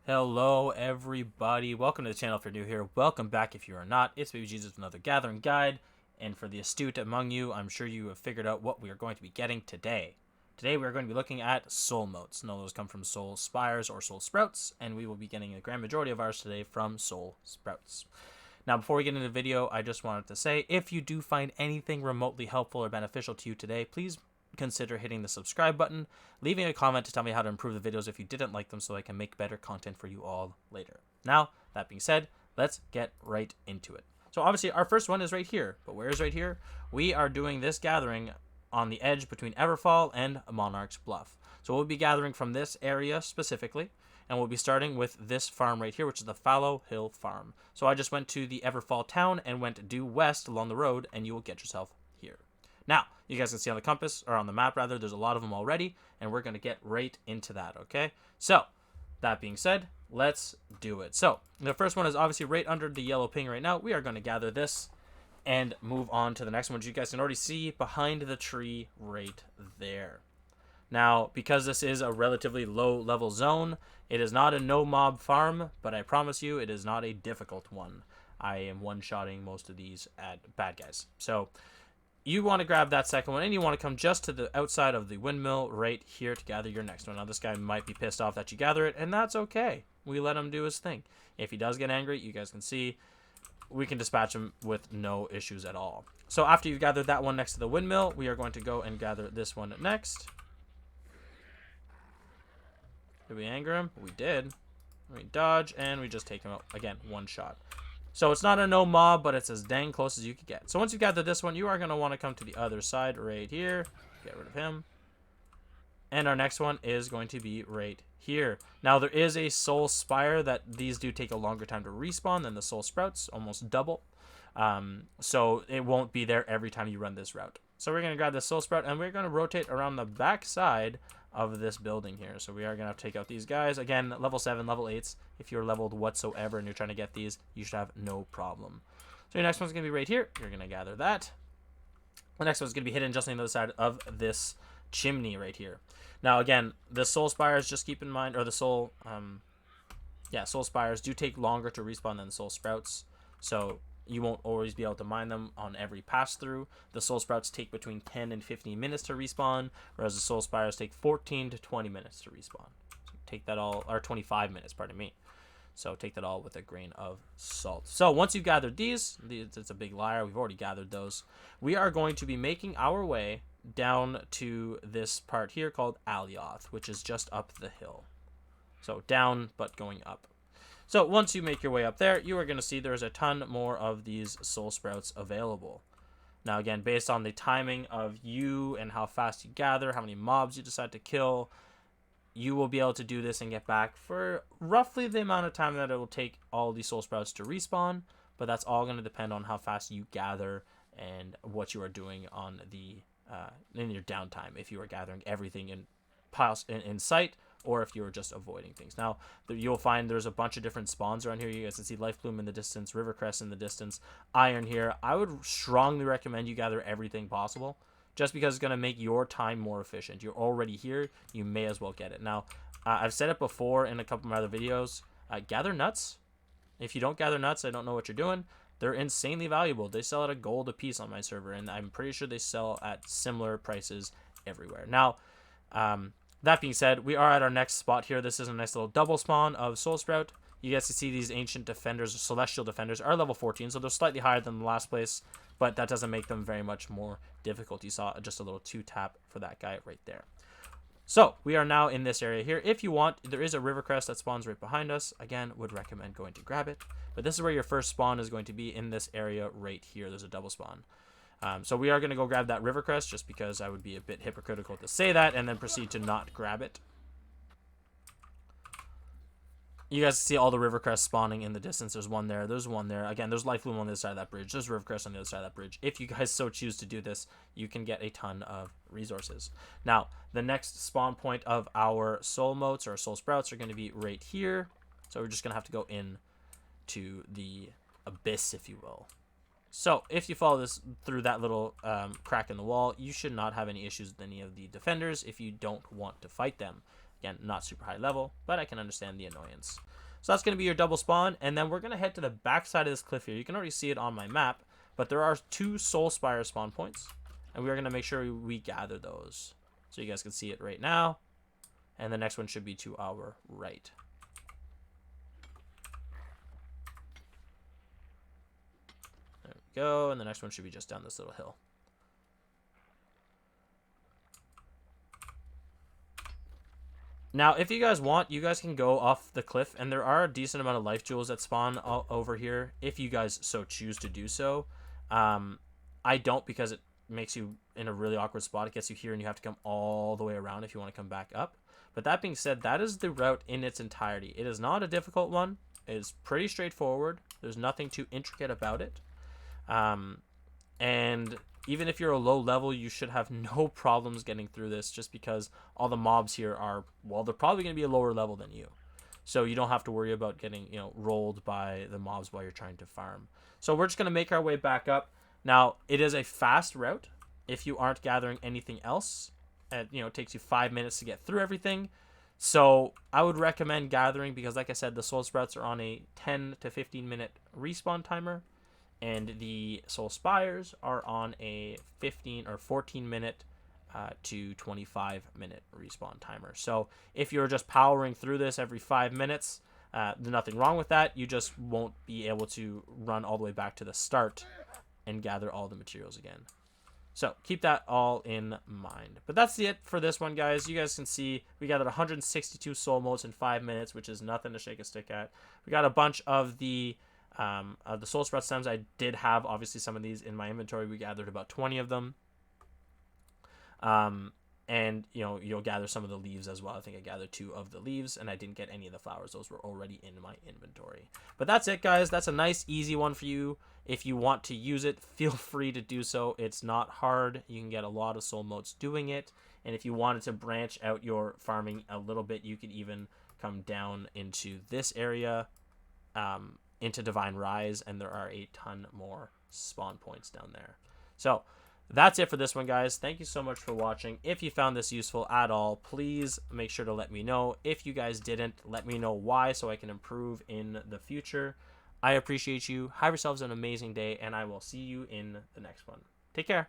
Hello everybody, welcome to the channel if you're new here, welcome back if you are not. It's Baby Jesus with another gathering guide, and for the astute among you, I'm sure you have figured out what we are going to be getting today. Today we are going to be looking at soul motes. None of those come from soul spires or soul sprouts, and we will be getting the grand majority of ours today from soul sprouts. Now before we get into the video, I just wanted to say, if you do find anything remotely helpful or beneficial to you today, please consider hitting the subscribe button, leaving a comment to tell me how to improve the videos if you didn't like them so I can make better content for you all later. Now, that being said, let's get right into it. So obviously our first one is right here, but where is right here? We are doing this gathering on the edge between Everfall and Monarch's Bluff. So we'll be gathering from this area specifically, and we'll be starting with this farm right here, which is the Fallow Hill farm. So I just went to the Everfall town and went due west along the road, and you will get yourself here. Now, you guys can see on the compass, or on the map rather, there's a lot of them already, and we're going to get right into that, okay? So, that being said, let's do it. So, the first one is obviously right under the yellow ping right now. We are going to gather this and move on to the next one, which you guys can already see behind the tree right there. Now, because this is a relatively low-level zone, it is not a no-mob farm, but I promise you it is not a difficult one. I am one-shotting most of these bad guys. So, you want to grab that second one, and you want to come just to the outside of the windmill right here to gather your next one. Now, this guy might be pissed off that you gather it, and that's okay. We let him do his thing. If he does get angry, you guys can see, we can dispatch him with no issues at all. So after you've gathered that one next to the windmill, we are going to go and gather this one next. Did we anger him? We did. We dodge, and we just take him out. Again, one shot. So it's not a no mob, but it's as dang close as you could get. So once you gather this one, you are going to want to come to the other side right here. Get rid of him. And our next one is going to be right here. Now there is a soul spire that these do take a longer time to respawn than the soul sprouts, almost double. So it won't be there every time you run this route. So we're going to grab this soul sprout, and we're going to rotate around the back side of this building here. So we are going to take out these guys. Again, level 7, level 8s. If you're leveled whatsoever and you're trying to get these, you should have no problem. So your next one's going to be right here. You're going to gather that. The next one's going to be hidden just on the other side of this chimney right here. Now, again, the soul spires, just keep in mind, or the soul, soul spires do take longer to respawn than the soul sprouts. So you won't always be able to mine them on every pass through. The soul sprouts take between 10 and 15 minutes to respawn, whereas the soul spires take 14 to 20 minutes to respawn. So take that all, or 25 minutes, pardon me. So take that all with a grain of salt. So once you've gathered these, it's a big liar, we've already gathered those. We are going to be making our way down to this part here called Alioth, which is just up the hill. So down, but going up. So once you make your way up there, you are going to see there's a ton more of these soul sprouts available. Now again, based on the timing of you and how fast you gather, how many mobs you decide to kill, you will be able to do this and get back for roughly the amount of time that it will take all these soul sprouts to respawn. But that's all going to depend on how fast you gather and what you are doing on the in your downtime. If you are gathering everything in sight, or if you're just avoiding things. Now, you'll find there's a bunch of different spawns around here. You guys can see Life Bloom in the distance, Rivercrest in the distance, Iron here. I would strongly recommend you gather everything possible, just because it's going to make your time more efficient. You're already here, you may as well get it. Now, I've said it before in a couple of my other videos, gather nuts. If you don't gather nuts, I don't know what you're doing. They're insanely valuable. They sell at a gold a piece on my server, and I'm pretty sure they sell at similar prices everywhere. Now, that being said, we are at our next spot here. This is a nice little double spawn of Soul Sprout. You guys can see these ancient defenders, or celestial defenders, are level 14, so they're slightly higher than the last place, but that doesn't make them very much more difficult. You saw just a little 2-tap for that guy right there. So we are now in this area here. If you want, there is a Rivercrest that spawns right behind us. Again, would recommend going to grab it. But this is where your first spawn is going to be, in this area right here. There's a double spawn. So we are going to go grab that Rivercrest, just because I would be a bit hypocritical to say that and then proceed to not grab it. You guys see all the Rivercrest spawning in the distance. There's one there. There's one there. Again, there's Life Bloom on the other side of that bridge. There's Rivercrest on the other side of that bridge. If you guys so choose to do this, you can get a ton of resources. Now, the next spawn point of our soul motes or soul sprouts are going to be right here. So we're just going to have to go in to the abyss, if you will. So if you follow this through that little crack in the wall, you should not have any issues with any of the defenders if you don't want to fight them. Again, not super high level, but I can understand the annoyance. So that's going to be your double spawn, and then we're going to head to the back side of this cliff here. You can already see it on my map, but there are 2 soul spire spawn points, and we're going to make sure we gather those. So you guys can see it right now, and the next one should be to our right. There we go, and the next one should be just down this little hill. Now, if you guys want, you guys can go off the cliff, and there are a decent amount of life jewels that spawn over here, if you guys so choose to do so. I don't, because it makes you in a really awkward spot. It gets you here, and you have to come all the way around if you want to come back up. But that being said, that is the route in its entirety. It is not a difficult one. It is pretty straightforward. There's nothing too intricate about it. And even if you're a low level, you should have no problems getting through this, just because all the mobs here are, well, they're probably going to be a lower level than you. So you don't have to worry about getting, rolled by the mobs while you're trying to farm. So we're just going to make our way back up. Now, it is a fast route if you aren't gathering anything else. It takes you 5 minutes to get through everything. So I would recommend gathering, because like I said, the soul sprouts are on a 10 to 15 minute respawn timer. And the soul spires are on a 15 or 14 minute to 25 minute respawn timer. So if you're just powering through this every 5 minutes, there's nothing wrong with that. You just won't be able to run all the way back to the start and gather all the materials again. So keep that all in mind. But that's it for this one, guys. You guys can see we gathered 162 soul motes in 5 minutes, which is nothing to shake a stick at. We got a bunch of the soul sprout stems. I did have obviously some of these in my inventory. We gathered about 20 of them. And you'll gather some of the leaves as well. I think I gathered 2 of the leaves, and I didn't get any of the flowers. Those were already in my inventory. But that's it, guys. That's a nice easy one for you. If you want to use it, feel free to do so. It's not hard. You can get a lot of soul motes doing it. And if you wanted to branch out your farming a little bit, you could even come down into this area, into Divine Rise, and there are a ton more spawn points down there. So that's it for this one, guys. Thank you so much for watching. If you found this useful at all, please make sure to let me know. If you guys didn't, let me know why, so I can improve in the future. I appreciate you. Have yourselves an amazing day, and I will see you in the next one. Take care.